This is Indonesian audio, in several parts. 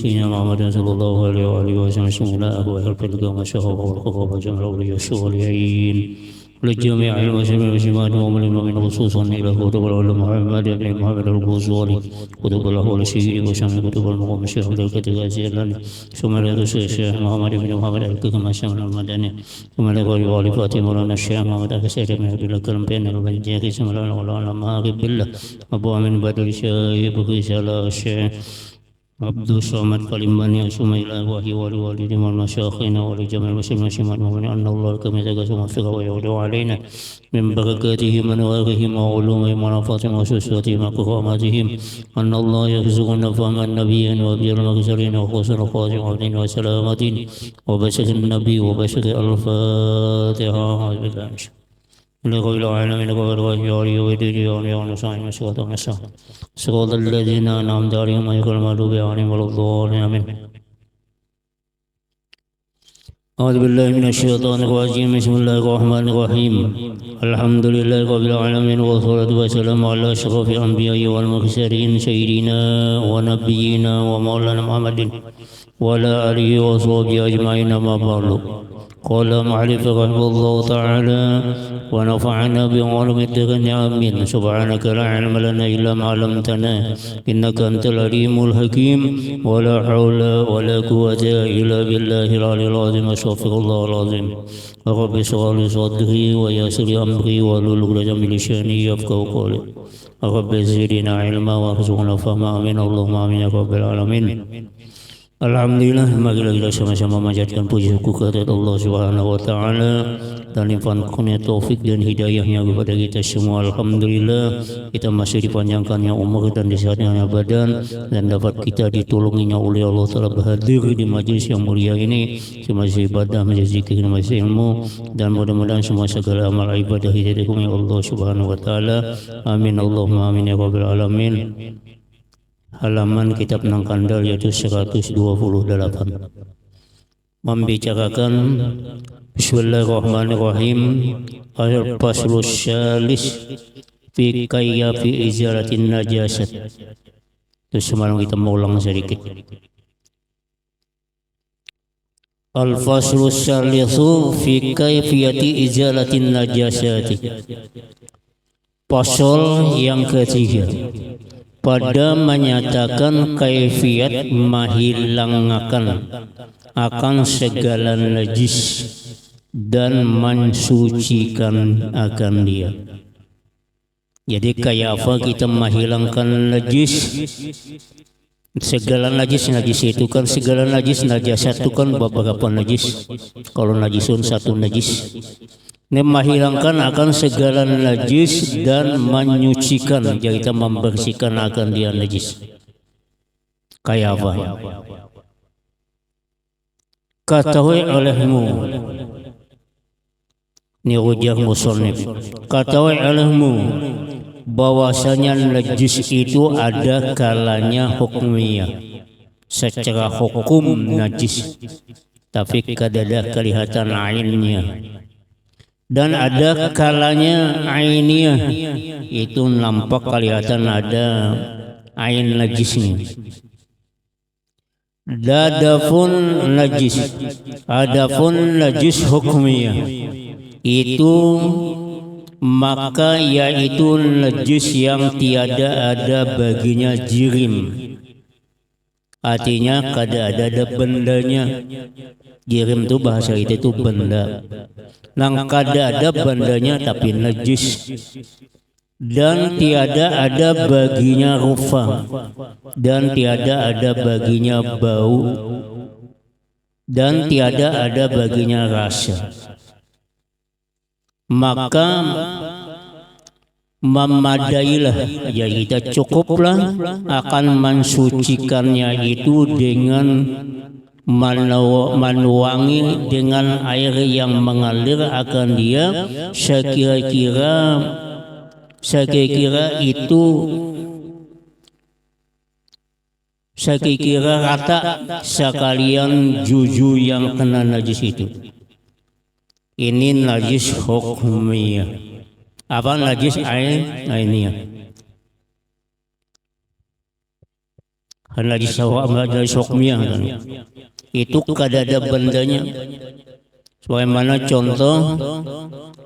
سيدنا محمد صلى الله عليه وآله وسلم شمولا أبو أهل الخلق ومشاهد والخطاب وجمع أولياء الصالحين للجميع المسلمين والمسلمات والمؤمنين خصوصا إلى كتب العلماء محمد بن محمد البوصيري كتب الله والسيد وشمل كتب المقام الشيخ عبد القادر الجيلاني ثم الشيخ محمد بن محمد الكريم الشمل المدني ثم لقول فاطمة مولانا الشيخ محمد الحسين بن عبد الله الكريم بن البنجاكي ثم مولانا مهاجب بالله أبو أمين بدر الشيخ بكي الشيخ عبد الصمد كلماني سميلا وهي ولوالدهم والمشايخين ولجميع المسلمين والمؤمنين أن الله كما يتقسم وفقه ويودع علينا من بركاتهم ونوارهم وعلومهم ونفاتهم وسوساتهم وكراماتهم أن الله يرزقنا فهم النبيين وأبيض المرسلين وحسن الخاتم والدين وسلامة وبشر النبي وبشر الفاتحة لغير العالمين غير وجاري ودري ونصائم مسوات ومسا صراط الذين أنعمت عليهم غير المغضوب عليهم ولا الضالين آمين. أعوذ بالله من الشيطان الرجيم بسم الله الرحمن الرحيم الحمد لله رب العالمين والصلاة والسلام على أشرف الأنبياء والمرسلين سيدنا ونبينا ومولانا محمد وعلى آله وصحبه أجمعين ما بعد. قال معرفة رحمه الله تعالى ونفعنا بعلوم الدين آمين. سبحانك لا علم لنا إلا ما علمتنا إنك أنت العليم الحكيم ولا حول ولا قوة إلا بالله العلي العظيم. أستغفر الله العظيم. رب اشرح لي صدري ويسر لي أمري واحلل عقدة من لساني يفقهوا قولي. رب زدنا علما وارزقنا فهما آمين اللهم آمين يا رب العالمين. Alhamdulillah, marilah kita sama-sama manjatkan puji syukur kehadirat Allah Subhanahu wa taala dan limpahkan taufik dan hidayahnya kepada kita semua. Alhamdulillah, kita masih dipanjangkannya umur dan disehatkannya badan dan dapat kita ditolonginya oleh Allah Taala berhadir di majlis yang mulia ini. Masih ibadah, masih zikir, masih ilmu, dan mudah-mudahan semua segala amal ibadah kita dikabulkan oleh Allah Subhanahu wa taala. Amin Allahumma amin ya rabbal alamin. Halaman kitab Nang Kandal yaitu 128 membicarakan Bismillahirrahmanirrahim al-faslus syalis fi kayyafi izalatin najasat. Terus semalam kita mau ulang sedikit. Al-faslus syalisu fi kayfiyati izalatin najasati. Pasal yang ketiga pada menyatakan kaifiat menghilangkan akan segala najis dan mensucikan akan dia. Jadi kayak apa kita menghilangkan najis? Segala najis itu kan segala najis najasat itu kan beberapa najis. Kalau najisun satu najis. Menghilangkan akan segala najis dan menyucikan, jadi kita membersihkan akan dia najis. Kayak apa? Katahui olehmu, ini ujar musonib. Katahui olehmu bahwasanya najis itu ada kalanya hukmiyah, secara hukum najis, tapi kadang kelihatan ainnya. Dan ada kalanya ainiyah, itu nampak kelihatan ada ain najisnya. Adapun najis hukmiyah itu maka yaitu najis yang tiada ada baginya jirim. Artinya kada ada bendanya. Jirim itu bahasa itu benda. Nang kada ada bandanya tapi najis, dan tiada ada baginya rufa, dan tiada ada baginya bau, dan tiada ada baginya rasa. Maka memadailah, ya kita cukuplah akan mensucikannya itu dengan menuangi dengan air yang mengalir akan dia. Saya kira rata sekalian juju yang kena najis itu. Ini najis hukmiyah. Apa najis ainiyah? najis hukmiyah kan. Itu kadada bandanya. Sebagaimana contoh,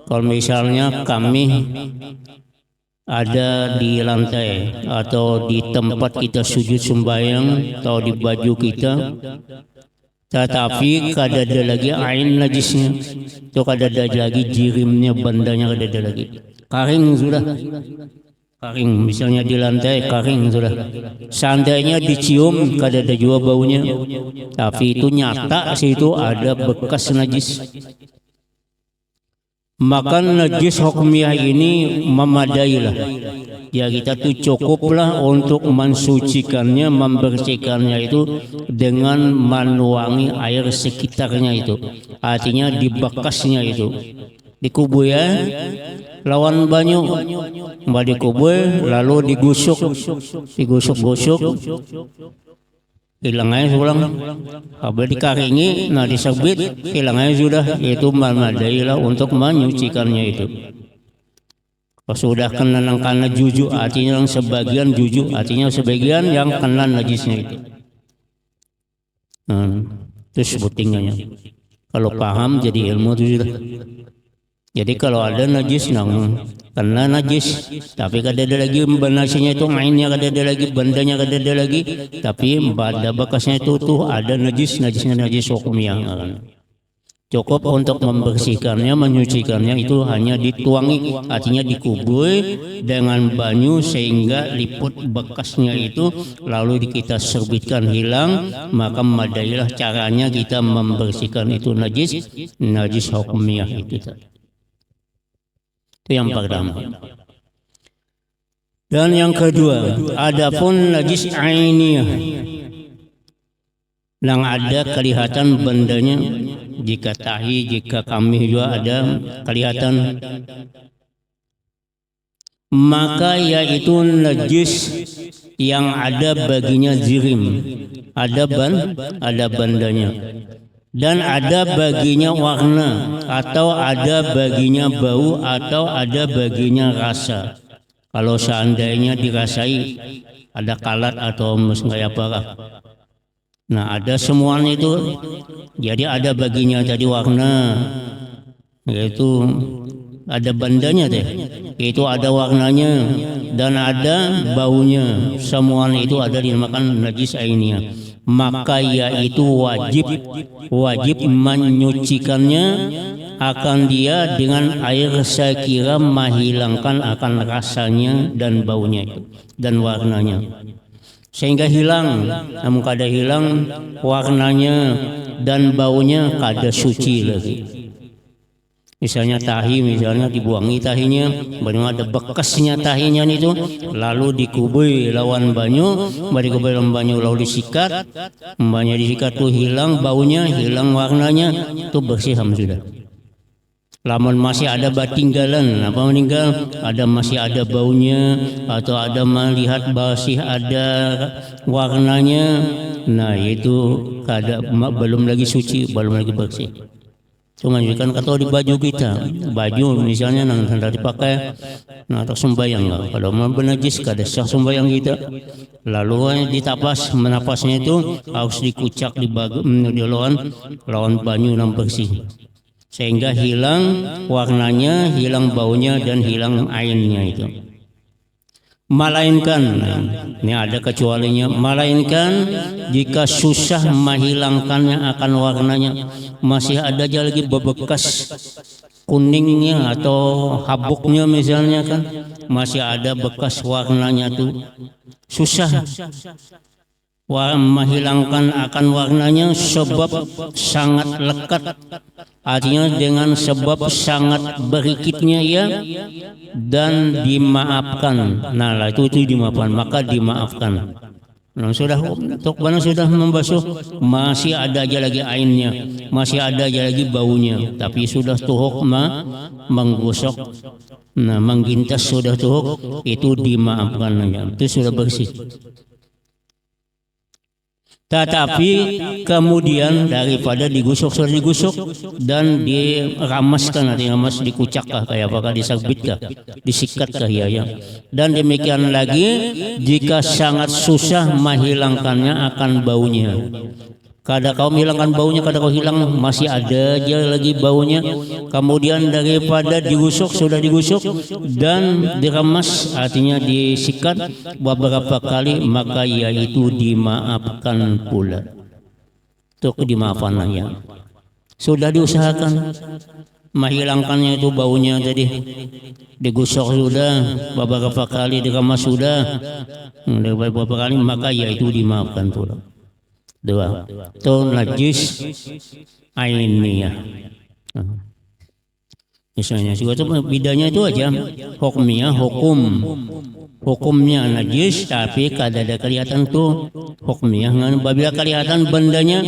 kalau misalnya kami ada di lantai atau di tempat kita sujud sembahyang atau di baju kita, tetapi kadada lagi ain najisnya, itu kadada lagi jirimnya, bandanya kadada lagi. Kering sudah. Kering, misalnya di lantai kering sudah. Seandainya dicium kadada juga baunya, tapi itu nyata situ ada bekas najis. Maka najis hukmiyah ini memadailah. Ya kita tuh cukuplah untuk mensucikannya, membersihkannya itu dengan menuangi air sekitarnya itu. Artinya di bekasnya itu. Dikubur ya, lawan banyu, dikubur lalu digusuk-gusuk, hilang aja pulang. Habis dikaringi, nah disebit, hilang aja sudah. Itu memadailah untuk menyucikannya itu. Kalau sudah kena karena jujur, artinya yang sebagian jujur, artinya sebagian yang kena najisnya itu. Itu sebutingannya. Kalau paham jadi ilmu itu sudah. Jadi kalau ada najis, kena najis, tapi kadada lagi benasinya itu mainnya, kadada lagi bandanya, kadada lagi, tapi pada bekasnya itu tuh ada najisnya najis hukmiyah. Cukup untuk membersihkannya, menyucikannya itu hanya dituangi, artinya dikubur dengan banyu sehingga liput bekasnya itu, lalu kita serbitkan hilang, maka madailah caranya kita membersihkan itu najis hukmiyah itu. Itu yang pertama. Dan yang kedua, adapun najis ainiyah, yang ada kelihatan bandanya, jika tahi, jika kambing juga ada kelihatan, maka yaitu najis yang ada baginya zirim, ada bandanya. Dan ada baginya warna, atau ada baginya bau, atau ada baginya rasa. Kalau seandainya dirasai ada kalat atau kayak apa. Nah ada semuanya itu. Jadi ada baginya tadi warna, yaitu ada bandanya deh. Itu ada warnanya dan ada baunya. Semuanya itu ada dinamakan najis ainiyah. Maka yaitu wajib menyucikannya akan dia dengan air sekira menghilangkan akan rasanya dan baunya itu dan warnanya, sehingga hilang. Namun kada hilang warnanya dan baunya, kada suci lagi. Misalnya tahi, misalnya dibuangi tahinya, banyak ada bekasnya tahinya itu, lalu dikubur lawan banyu, dikubur lawan banyu lalu disikat, banyak disikat tuh hilang baunya, hilang warnanya, itu bersih sudah. Lamun masih ada tinggalan, apa meninggal, masih ada baunya atau ada melihat masih ada warnanya, nah itu kada belum lagi suci, belum lagi bersih. Cuma kan kalau di baju kita, baju misalnya hendak dipakai, atau sembahyang lah. Kalau mau benajis kada sah sembahyang kita. Lalu ditapas, menapasnya itu harus dikucak di lawan banyu yang bersih, sehingga hilang warnanya, hilang baunya dan hilang ainnya itu. Melainkan, ini ada kecualinya, melainkan jika susah menghilangkannya akan warnanya, masih ada aja lagi bebekas kuningnya atau habuknya misalnya kan, masih ada bekas warnanya tuh, susah menghilangkan akan warnanya sebab sangat lekat, artinya dengan sebab sangat berikitnya ya, dan dimaafkan. Nah itu dimaafkan, maka dimaafkan. Nah, sudah membasuh, masih ada aja lagi ainnya, masih ada aja lagi baunya, tapi sudah tuhuk menggosok, nah menggintas sudah tuhuk, itu dimaafkan aja, itu sudah bersih. Tetapi kemudian daripada digusuk sudah digusuk dan diramaskan, diramas dikucakkah kayak apakah disagbitkah, disikatkah ya. Dan demikian lagi jika sangat susah menghilangkannya akan baunya. Kada kau hilangkan baunya, kada kau hilang masih ada aja lagi baunya. Kemudian daripada digusuk sudah digusuk dan diremas, artinya disikat beberapa kali, maka yaitu dimaafkan pula. Itu dimaafanlah ya. Sudah diusahakan menghilangkannya itu baunya tadi, digusuk sudah beberapa kali, diremas sudah beberapa kali, maka yaitu dimaafkan pula. Dua, itu najis ainiyah. Misalnya juga itu bedanya itu aja, hukumnya hukumnya najis tapi kada ada kelihatan tuh hukumnya. Bila kelihatan bendanya,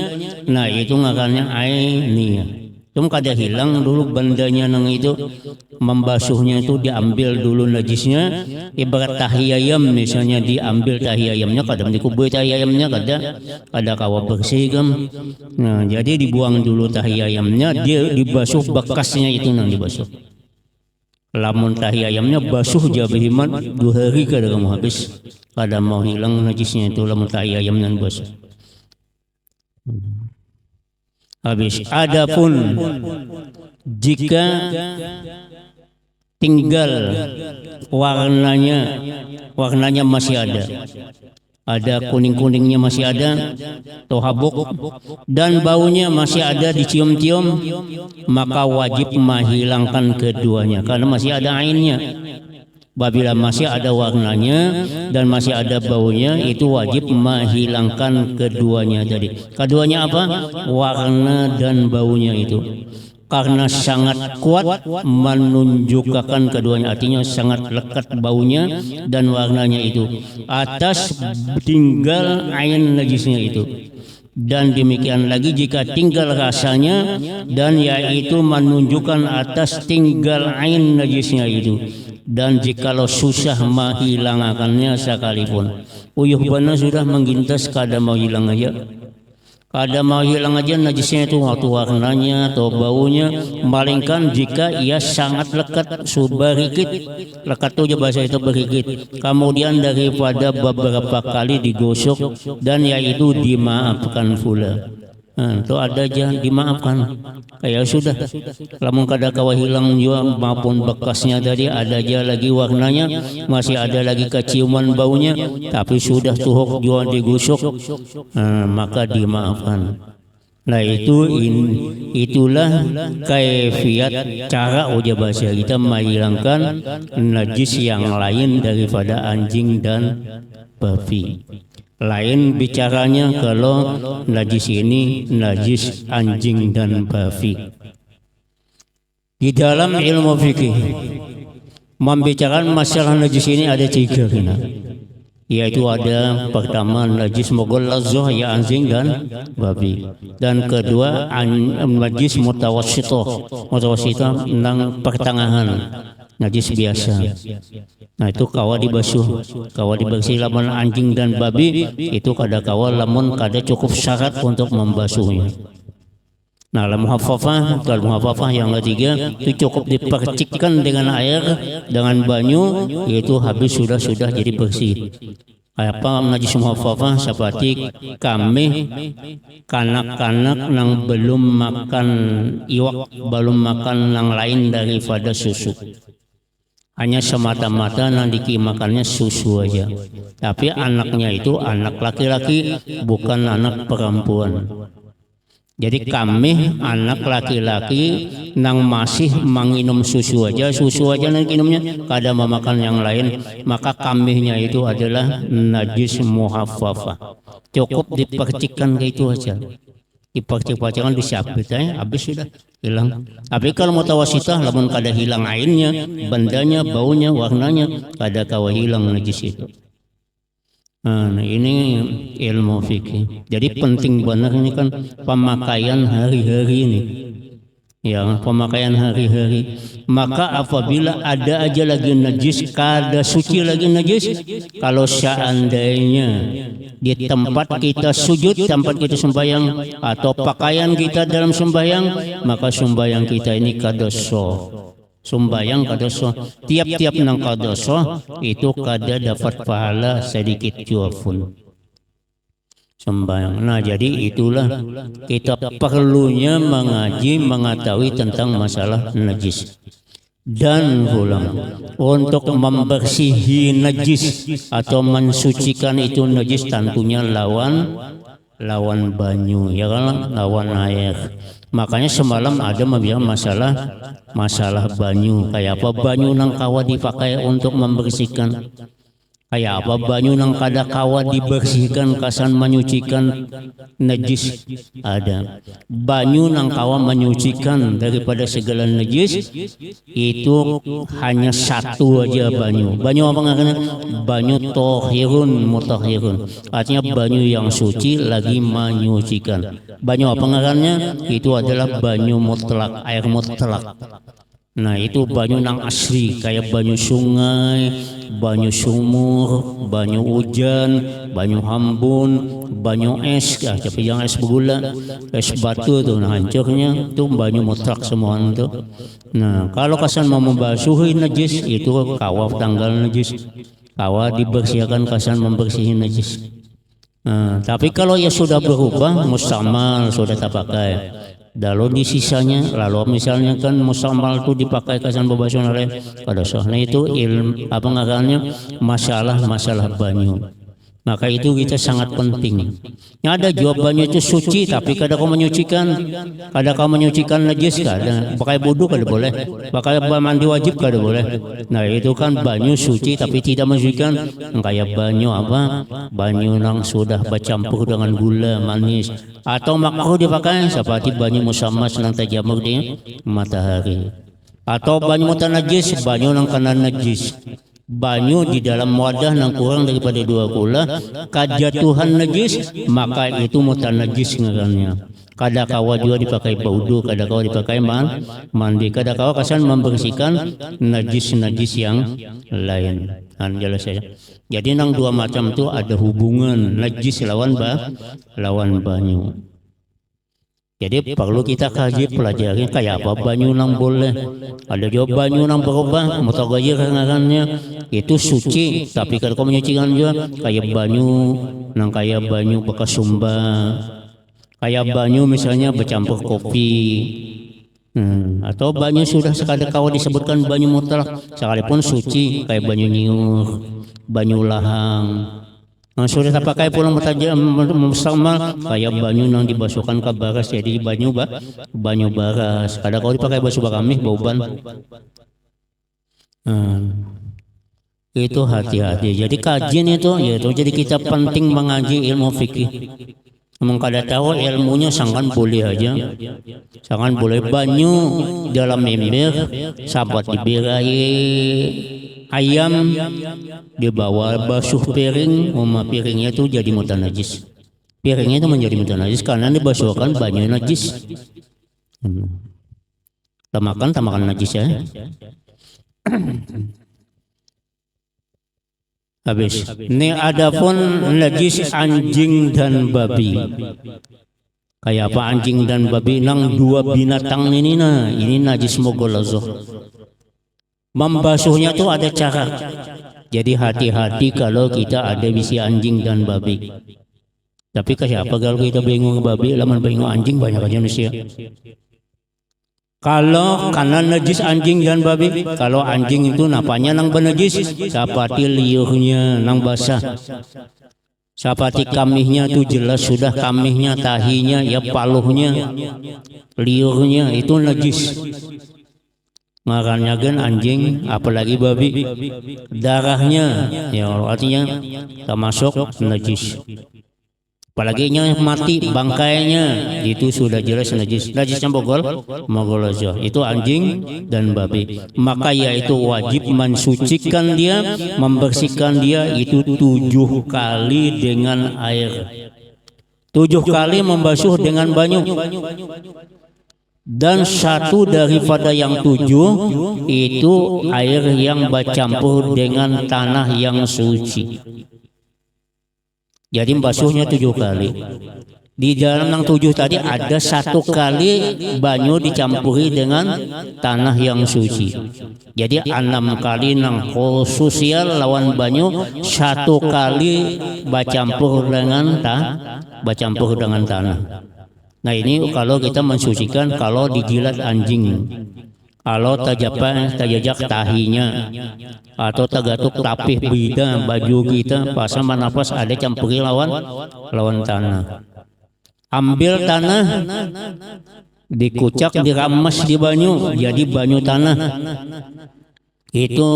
nah itu ngarannya ainiyah. Cuma kada hilang dulu bendanya nang itu, membasuhnya itu diambil dulu najisnya. Ibarat tahi ayam misalnya, diambil tahi ayamnya, kada dikubur tahi ayamnya, kada kawa bersih kan. Nah jadi dibuang dulu tahi ayamnya, dia dibasuh bekasnya itu nang dibasuh. Lamun tahi ayamnya basuh jabihiman 2 hari kada kamu habis, kada mau hilang najisnya itu lamun tahi ayamnya basuh. Habis. Adapun jika tinggal warnanya masih ada kuning-kuningnya masih ada, atau habuk, dan baunya masih ada dicium-cium, maka wajib menghilangkan keduanya karena masih ada ainnya. Apabila masih ada warnanya dan masih ada baunya, itu wajib menghilangkan keduanya tadi. Keduanya apa? Warna dan baunya itu. Karena sangat kuat menunjukkan keduanya, artinya sangat lekat baunya dan warnanya itu atas tinggal ain najisnya itu. Dan demikian lagi jika tinggal rasanya dan yaitu menunjukkan atas tinggal ain najisnya itu. Dan jikalau susah menghilangkannya sekalipun, uyuh bana sudah menggintas kada mau hilang aja, kada mau hilang aja najisnya itu, waktu warnanya atau baunya, malingkan jika ia sangat lekat, berikit, lekat itu aja bahasa itu berikit, kemudian daripada beberapa kali digosok dan yaitu dimaafkan pula. Itu ada aja dimaafkan, kayak sudah lamun kada kawa hilang juga maupun bekasnya tadi, ada aja lagi warnanya, masih ada lagi keciuman baunya, tapi sudah tuhuk juga digusuk, maka dimaafkan. Nah itulah kaifiat cara uja bahasa kita menghilangkan najis yang lain daripada anjing dan babi. Lain bicaranya kalau najis ini najis anjing dan babi. Di dalam ilmu fikih membicarakan masalah najis ini ada 3 kena. Yaitu ada pertama najis mughallazzah ya anjing dan babi, dan kedua najis mutawassithah nang pertengahan, najis biasa. Nah itu kawa dibasuh, kawa dibersih. Lamun anjing dan babi itu kada kawa lamun kada cukup syarat untuk membasuhnya. Nah al-muhaffafah yang ketiga itu cukup dipercikkan dengan air, dengan banyu, yaitu habis sudah jadi bersih. Apa najis muhaffafah? Seperti kami kanak-kanak nang belum makan iwak, belum makan yang lain daripada susu, hanya semata-mata nang makannya susu aja, tapi anaknya itu anak laki-laki bukan anak perempuan. Jadi kami anak laki-laki nang masih menginum susu aja nang minumnya, kada memakan yang lain, maka kambingnya itu adalah najis muhaffafah. Cukup dipercikkan kayak itu aja, dipercik-percikan disabit habis sudah hilang. Tapi kalau mutawassithah lamun kada hilang ainnya, bendanya, baunya, warnanya, kada kawa hilang najis itu. Nah ini ilmu fikih. Jadi penting benar ini kan pemakaian hari-hari ini. ya pemakaian hari-hari. Maka apabila ada aja lagi najis, kada suci lagi najis, kalau seandainya di tempat kita sujud, tempat kita sembahyang, atau pakaian kita dalam sembahyang, maka sembahyang kita ini kadoso. Sembahyang kadoso, tiap-tiap nang kadoso itu kada dapat pahala sedikit jua pun sembahyang. Nah, jadi itulah kita perlunya mengaji, mengetahui tentang masalah najis. Dan pulang untuk membersihi najis atau mensucikan itu najis tentunya lawan banyu, ya kan, lawan air. Makanya semalam ada membilang masalah banyu. Kayak apa banyu nang kawa dipakai untuk membersihkan? Kayak apa banyu nang kada kawa dibersihkan kasan menyucikan najis? Ada banyu nang kawa menyucikan daripada segala najis, itu hanya satu aja banyu. Banyu apa ngarannya? Banyu tohirun mutahhirun, artinya banyu yang suci lagi menyucikan. Banyu apa ngarannya? Itu adalah banyu mutlak, air mutlak. Nah, itu banyu nang asli, kayak banyu sungai, banyu sumur, banyu hujan, banyu hambun, banyu es, tapi yang es bergula, es batu tuh, nah hancurnya itu banyu mutlak semua itu. Nah, kalau kasan mau membasuhi najis, itu kawa tanggal najis, kawa dibersihkan kasan membersihi najis. Nah, tapi kalau ya sudah berubah, mustamal sudah tak pakai. Lalu di sisanya, lalu misalnya kan mustamal itu dipakai kasan berbasuhan oleh kadoso. Nah, itu ilmu apa ngarannya, masalah banyu. Maka itu kita sangat penting. Yang ada jawab banyu itu suci, tapi kada kau menyucikan, najis, kada. Pakai wudu kada boleh, pakai mandi wajib kada boleh. Nah, itu kan banyu suci tapi tidak menyucikan. Kayak banyu apa? Banyu nang sudah bercampur dengan gula manis, atau makruh dipakai seperti banyu musammas nang terjamur di matahari, atau banyu mutanajis, banyu nang kena najis. Banyu di dalam wadah yang kurang daripada 2 kula kajatuhan najis, maka itu mutanajis ngarannya. Kada kawa juga dipakai baudu, kada kawa dipakai mandi, kada kawa kasan membersihkan najis yang lain. Jelas saja. Jadi nang dua macam itu ada hubungan najis lawan banyu. Jadi perlu kita kaji pelajari kayak apa banyu nang boleh. Ada juga banyu nang berubah, mutaghayyir ngarannya, itu suci tapi kalau kau menyucikan juga kayak banyu bekas sumba. Kayak banyu misalnya bercampur kopi. Atau banyu sudah sekadar kau disebutkan banyu mutlak sekalipun suci kayak banyu nyiur, banyu lahang. Sudah tak pakai pulang mustamal kayak banyu nang dibasuhkan ke baras, jadi banyu baras. Kadang kalau dipakai basuh bakamih bauban. Itu hati-hati. Jadi kajian itu yaitu jadi kita penting mengaji ilmu fikih. Memang kada tahu ilmunya sangat boleh aja, sangat boleh banyu dalam ember, sabat dibirai ayam dibawa basuh piring, piringnya itu jadi mutanajis. Piringnya itu menjadi mutanajis karena dibasuhkan banyu najis. Tamakan najis ya. Habis. Ini adapun najis anjing dan babi. Kayak apa anjing dan babi? Nang dua binatang ini ini najis mogolazoh. Membasuhnya tuh ada cara. Jadi hati-hati kalau kita ada bisi anjing dan babi. Tapi kayak apa kalau kita bingung babi, laman bingung anjing banyak aja manusia. Kalau karena najis anjing dan babi, kalau anjing itu napanya nang benajis, seperti liurnya nang basah, seperti kamihnya itu jelas sudah kamihnya, tahinya, ya paluhnya, liurnya itu najis. Makanya kan anjing, apalagi babi, darahnya, ya artinya termasuk najis. Apalagi yang mati bangkainya itu sudah jelas najis. Najisnya mogolazoh itu anjing dan babi. Maka yaitu wajib mensucikan dia, membersihkan dia itu 7 kali dengan air. 7 kali membasuh dengan banyu. Dan satu daripada yang 7 itu air yang bercampur dengan tanah yang suci. Jadi basuhnya 7 kali. Di dalam yang 7 tadi ada 1 kali banyu dicampuri dengan tanah yang suci. Jadi 6 kali nang khususial lawan banyu, 1 kali bercampur dengan tanah. Nah ini kalau kita mensucikan kalau dijilat anjing, kalau tajajak tahinya, atau tagatuk tapih bida baju kita pasang nafas ada campuri lawan tanah. Ambil tanah, dikucak, dirames di banyu, jadi banyu tanah. Itu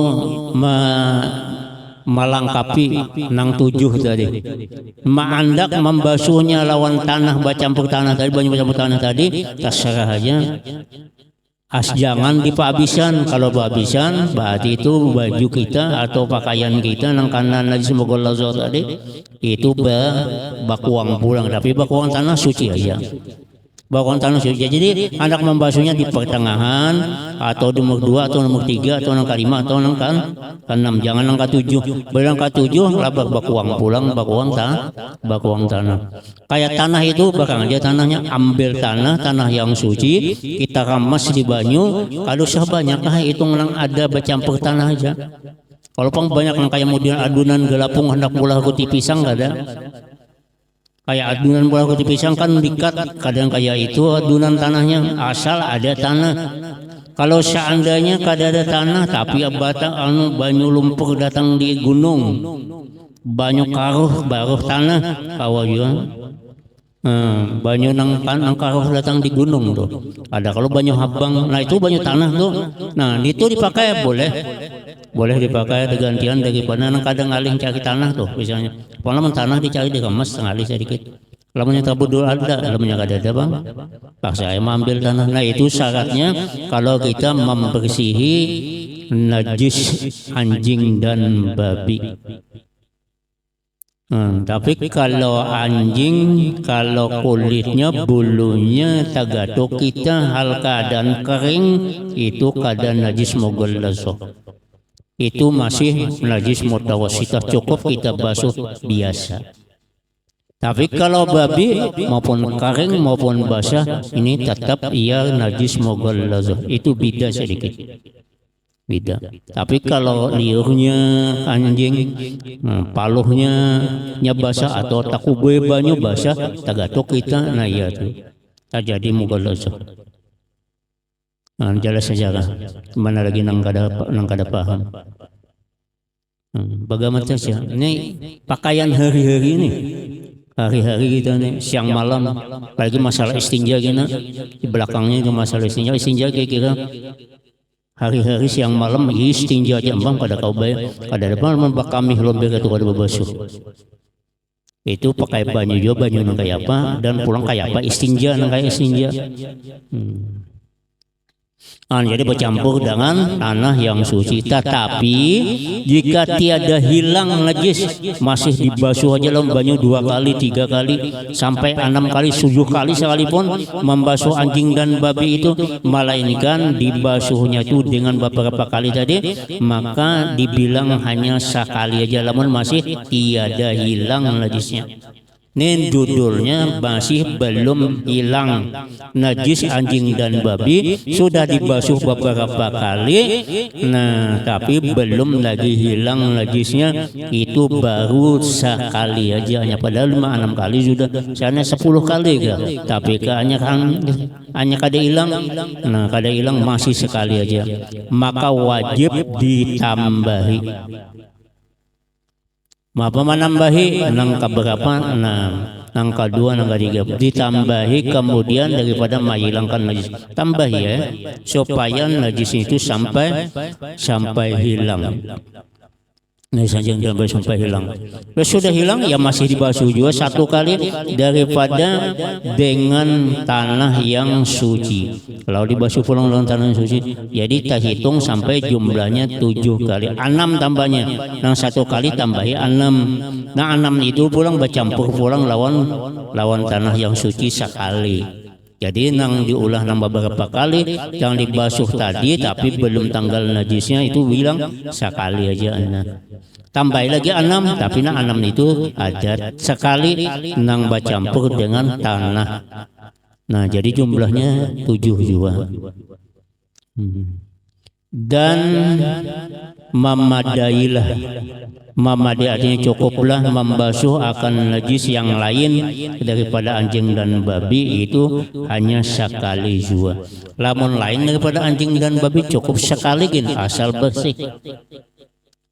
melengkapi nang 7 tadi. Maandak membasuhnya lawan tanah bercampur tanah tadi, banyu bercampur tanah tadi, terserah aja. Jangan dipahabisan. Kalau pahabisan berarti itu baju kita atau pakaian kita nang kanan najis mogolazo tadi itu bakuang pulang, tapi bakuang tanah suci aja. Bakuang tanah suci. Jadi hendak membasuhnya di pertengahan atau di nomor 2 atau nomor 3 atau nomor 5 atau nomor 6. Jangan nomor 7. Berang 7 labak bakuang pulang, bakuang tanah. Kayak tanah itu bakal aja tanahnya, ambil tanah yang suci, kita ramas di banyu. Kalau sah banyakkah itu nang ada bercampur tanah aja. Kalau banyak yang kayak model adunan gelapung hendak bola kuti pisang gak ada. Kayak adunan bola kuti pisang kan dikat, kadang kayak itu adunan tanahnya asal ada tanah. Kalau seandainya kada ada tanah tapi banyu lumpur datang di gunung, banyu baruh tanah kawa juga. Banyu nang karuh datang di gunung tuh. Ada kalau banyu habang, nah itu banyu tanah tuh. Nah itu dipakai boleh dipakai gantian daripada nang kadang ngalih cari tanah tuh misalnya. Pengalaman tanah dicari dikemas ngalih sedikit. Lamanya tabudul ada, lamanya kada ada bang. Paksa saya ambil tanah. Nah itu syaratnya kalau kita membersihi najis anjing dan babi. Tapi kalau anjing, kalau kulitnya, bulunya tagatuk kita hal keadaan kering, itu keadaan najis mogolazo. Itu masih najis mutawasitah, cukup kita basuh biasa. Tapi kalau babi maupun kering maupun basah ini tetap ia najis mogolazo. Itu beda sedikit. Beda. Tapi kalau liurnya anjing, paluhnya basah atau takube banyu basah, tagatuk kita, nah iya tuh tak jadi mogolazo. Jelas saja lah. Mana lagi nang kada paham. Bagaimana saja. Ini pakaian hari-hari ini. Hari-hari kita nih siang malam, apalagi masalah istinja gini, di belakangnya itu masalah istinja kira-kira hari-hari siang malam istinja aja bang pada kau bayar, kada depan kami lombe itu kada berbasuh. Itu pakai banyu juga, banyu nang kayak apa dan pulang kayak apa istinja nang kayak istinja. Jadi bercampur dengan tanah yang suci. Tetapi jika tiada hilang najis, masih dibasuh aja dalam banyu 2 kali, 3 kali, sampai 6 kali, 7 kali sekalipun membasuh anjing dan babi itu, melainkan dibasuhnya itu dengan beberapa kali tadi, maka dibilang hanya sekali aja, namun masih tiada hilang najisnya. Ini judulnya masih belum hilang najis anjing dan babi, sudah dibasuh beberapa kali, nah tapi belum lagi hilang najisnya, itu baru sekali aja, hanya padahal 5-6 kali sudah, sana 10 kali kan, tapi hanya kada hilang, nah kada hilang masih sekali aja, maka wajib ditambahi. Apa menambahi nang keberapa, nang kedua, nang ketiga, ditambahi kemudian daripada menghilangkan najis, tambahi ya supaya najis itu sampai hilang. Nah saja sampai hilang. Sudah hilang ya masih dibasuh juga 1 kali daripada dengan tanah yang suci. Kalau dibasuh pulang dengan tanah yang suci, jadi tak hitung sampai jumlahnya 7 kali. 6 tambahnya. Nah 1 kali tambahi 6. Nah 6 itu pulang bercampur pulang lawan tanah yang suci sekali. Jadi nang diulah nang beberapa kali yang dibasuh tadi tapi belum tanggal najisnya itu bilang sekali aja tambah lagi 6 tapi nah 6 itu ada sekali nang bercampur dengan tanah. Nah jadi jumlahnya 7 juga. Dan memadailah, memadai artinya cukuplah membasuh akan najis yang lain daripada anjing dan babi itu hanya sekali jua. Lamun lain daripada anjing dan babi cukup sekali gin asal bersih.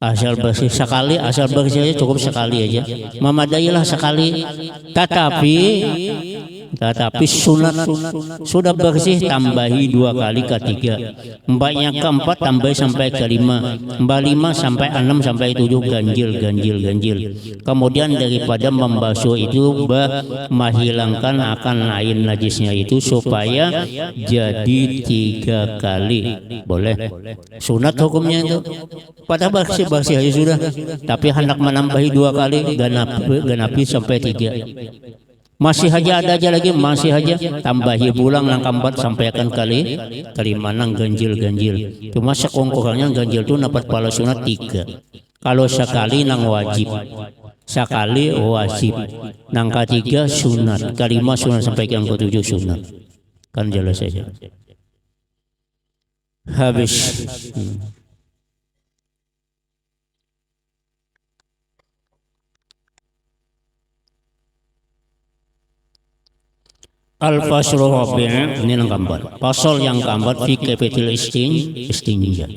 Asal bersih sekali, asal bersih aja cukup sekali aja. Memadailah sekali. Tetapi sunat sudah bersih tambahi 2 kali ketiga. Mbaknya keempat tambahi sampai kelima. Mbak 5 sampai 6 sampai 7 ganjil. Kemudian daripada membasuh itu menghilangkan akan lain najisnya itu supaya jadi 3 kali. Boleh. Sunat hukumnya itu. Pada bersih aja sudah. Tapi hendak menambahi 2 kali genapi sampai 3. Masih aja ada aja lagi, masih aja tambahi pulang nang keempat sampai akan kali kelima nang ganjil. Cuma sekongkorannya ganjil itu dapat pahala sunat 3. Kalau sekali nang wajib, sekali wajib, nang ketiga sunat, kelima sunat sampai yang ke-7 sunat. Kan jelas saja. Habis. Al-Faslu Rabi' ini yang keempat. Pasal yang keempat fi kaifiyatil istinja.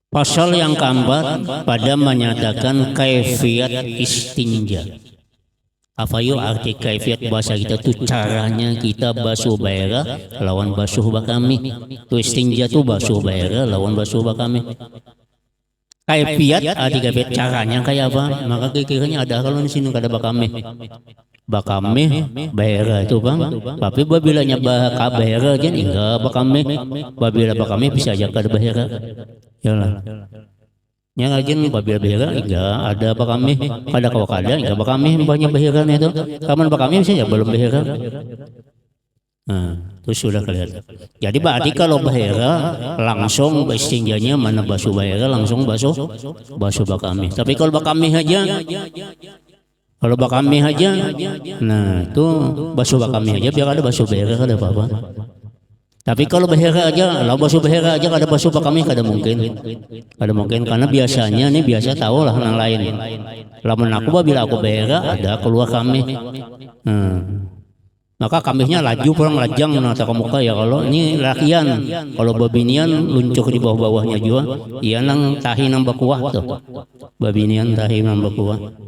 Pasal yang keempat pada menyatakan kaifiyat istinja. Apa yuk arti kaifiyat bahasa kita itu caranya kita basuh baera lawan basuh bakami. Tu istinja tu basuh baera lawan basuh bakami. Kaifiyat arti kaifiyat caranya kayak apa? Maka kira-kiranya ada kalau di sini ada bakami. Bakame baera itu bang, tapi babilanya baera aja enggak bakame, babila bakame bisa aja kada baera, ya lah. Yang aja babila baera enggak ada bakame, kada kawakada enggak bakame banyak baera itu, kapan bakame bisa ya belum baera. Nah, itu sudah kelihatan. Jadi berarti kalau baera langsung istinjanya mana basuh baera langsung basuh bakame. Tapi kalau bakame aja kalau bakami aja, nah itu basuh bakami aja biar ada basuh baera kada apa-apa. Tapi kalau baera aja, kalau basuh baera aja kada basuh bakami kada mungkin karena biasanya nih biasa tahu lah yang lain. Lamun aku bila aku baera ada keluar kami, maka kambingnya laju pulang lajang nata ke muka ya kalau ini lakian, kalau babinian luncuk di bawah-bawahnya juga, iya nang tahi nang bakuah tuh, babinian tahi nang bakuah.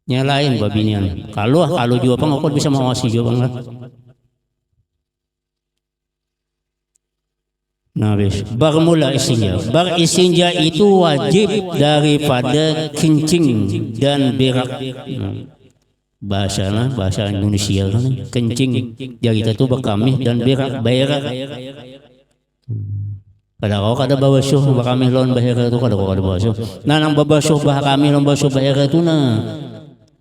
Nyalain babinian. Kalau juga pengokot bisa mengawasi juga bang. Nah, bermula istinja. Beristinja itu wajib daripada kencing dan berak. Bahasa Indonesia kan kencing. Jadi kita tuh berkamih dan berak. Kada babasuh berkamih lawan berak itu kada babasuh. Nah, nang babasuh berkamih lawan babasuh berak itu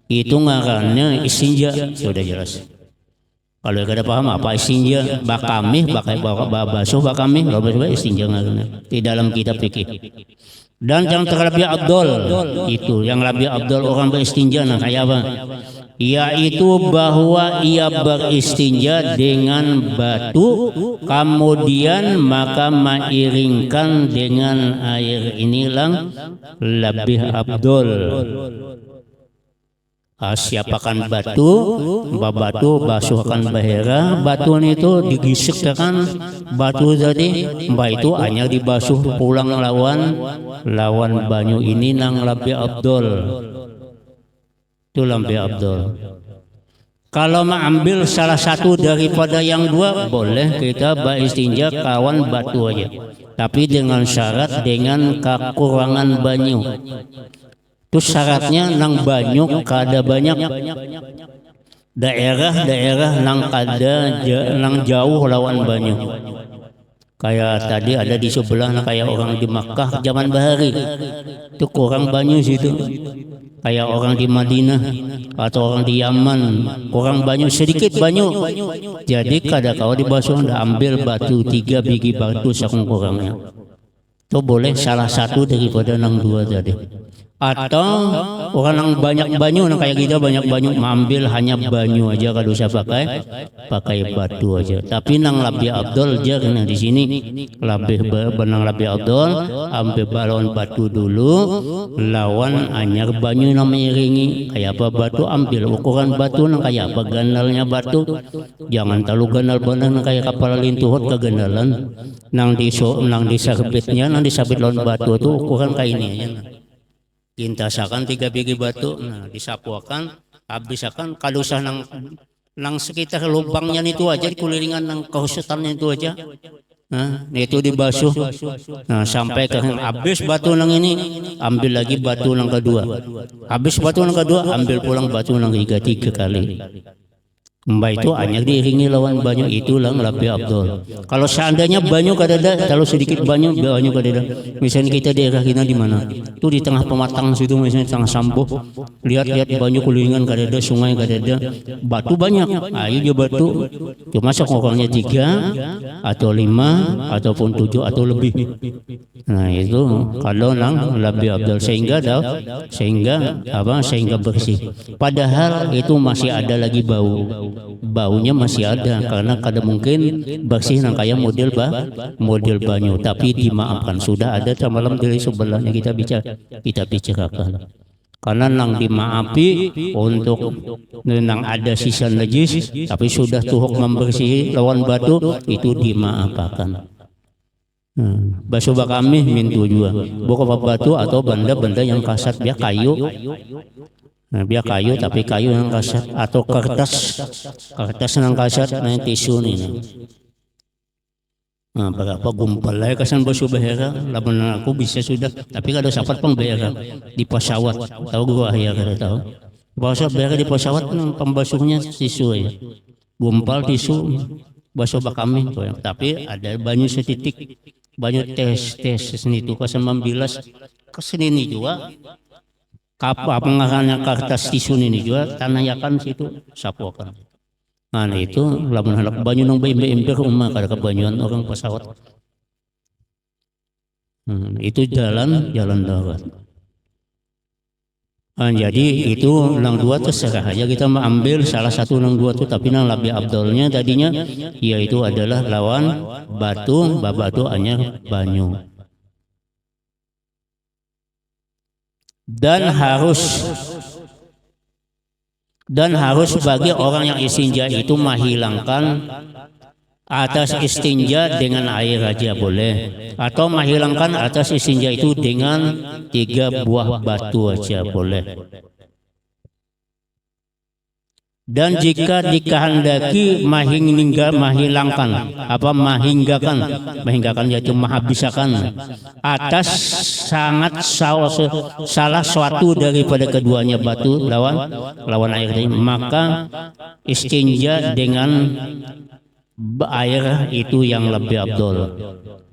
itu ngarannya istinja, sudah jelas. Kalau kada paham apa istinja, bakamih, basuh bakamih, kalau istinja ngarannya di dalam kitab fikih. Dan yang terlebih abdol itu, yang lebih abdol orang beristinja nah kayak apa? Yaitu bahwa ia beristinja dengan batu, kemudian maka mengiringkan dengan air inilah lebih abdol. Siapakan batu basuhkan bahera, batu itu digisikkan batu tadi, mbak itu hanya dibasuh pulang lawan banyu ini nang lebih abdol. Itu lebih abdol. Kalau mengambil salah satu daripada yang dua boleh kita beristinja kawan batu aja, tapi dengan syarat dengan kekurangan banyu. Itu syaratnya nang banyu kada banyak, daerah nang kada nang jauh lawan banyu. Kayak tadi ada di sebelah kayak orang di Makkah zaman bahari itu kurang banyu situ. kayak orang di Madinah atau orang di Yaman, kurang banyak sedikit banyak. Jadi kada kau di basuh anda ambil batu 3 biji batu sakung kurangnya. Itu boleh salah satu daripada nang dua tadi. Atau orang yang banyak banyu, kayak kita banyak banyu, mengambil hanya banyu aja, kalau usah pakai batu aja. Tapi nang lebih abdol aja, karena di sini lebih benang lebih abdol, ambil balon batu dulu, lawan anyar banyu namanya ringi, kayak apa batu, ambil ukuran batu nang kayak apa gandalnya batu, jangan terlalu gandal benar kayak kapal lintuhot kegandalan, nang disabitnya, nang disabit lawan batu itu ukuran kayak ini aja. Intasakan 3 biji batu, nah disapuakan, habis akan kalau usah nang sekitar lubangnya itu aja, dikulilingan nang kehusutannya itu aja, nah itu dibasuh, nah sampai ke habis batu nang ini, ambil lagi batu nang kedua, habis batu nang kedua, ambil pulang batu nang tiga kali. Mbak itu hanya diiringi lawan banyu, itulah lebih abdul. Kalau seandainya banyu kadada, kalau sedikit banyu kadada. Misalnya kita di daerah kita di mana? Itu di tengah pematang situ, misalnya tengah Sambo. Lihat banyu kulingan kadada, sungai kadada, batu banyak. Ayo dia batu. Cuma orangnya 3 atau 5 ataupun 7 atau lebih. Nah itu kalau nang lebih abdul, sehingga bersih. Padahal itu masih ada lagi baunya masih ada, karena kada mungkin bersih nang kayak model banyu, tapi dimaafkan. Sudah ada malam dari sebelahnya kita bicarakan, karena nang dimaafi untuk nang ada sisa najis, tapi sudah tuhuk membersih lawan batu, itu dimaafkan. Basuh kami mintu juga buka batu atau benda-benda yang kasar, dia kayu. Nah, biar kayu, tapi kayu yang kasar atau kertas yang kasar, nah tisu nih. Nah, berapa gumpal lah kesan basuh behera, laban aku bisa sudah, tapi kalau sapat pang behera di pesawat, tahu gua ya kada tahu. Basuh behera di pesawat, pembasuhnya tisu ya, gumpal tisu, basuh kami, tapi ada banyu setitik, banyu tes seni itu kesan membilas kesini ini juga. Kapal pengarahnya kertas tisu ini juga tanayakan situ sapuakan. Nah itu lamun halak banyu nang ember rumah kada kebanyuan orang pesawat. Itu jalan darat. Nah, jadi itu nang dua terserah aja kita mengambil salah satu nang dua itu, tapi nang lebih abdolnya tadinya yaitu adalah lawan batu, babatu anyar banyu. Dan harus bagi orang yang istinja itu menghilangkan atas istinja dengan air aja boleh, atau menghilangkan atas istinja itu dengan 3 buah batu aja boleh. Dan jika dikehendaki menghilangkan yaitu menghabiskan atas sangat salah suatu daripada keduanya batu lawan air ini, maka istinja dengan air itu yang lebih abdul.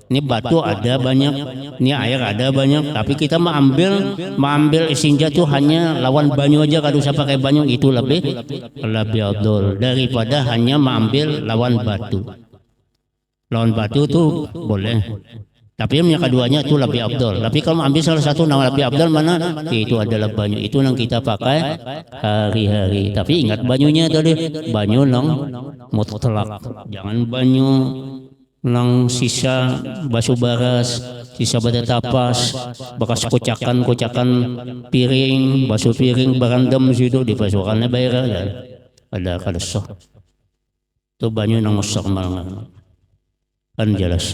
Ini batu ada banyak, ini air ada banyak, tapi kita mengambil istinja itu hanya lawan banyu aja, kalau usah pakai banyu, itu lebih abdul daripada hanya mengambil lawan batu. Lawan batu itu boleh, tapi yang keduanya itu lebih abdul. Tapi kalau mengambil salah satu yang lebih abdul mana? Itu adalah banyu, itu yang kita pakai hari-hari. Tapi ingat banyunya tadi, banyu nang mutlak, jangan banyu nang sisa basuh baras, sisa bata tapas, bekas kocakan piring, basuh piring berandam situ dipasukannya bayar ya. Ada kada sah. Itu banyu nang musak malang kan jelas.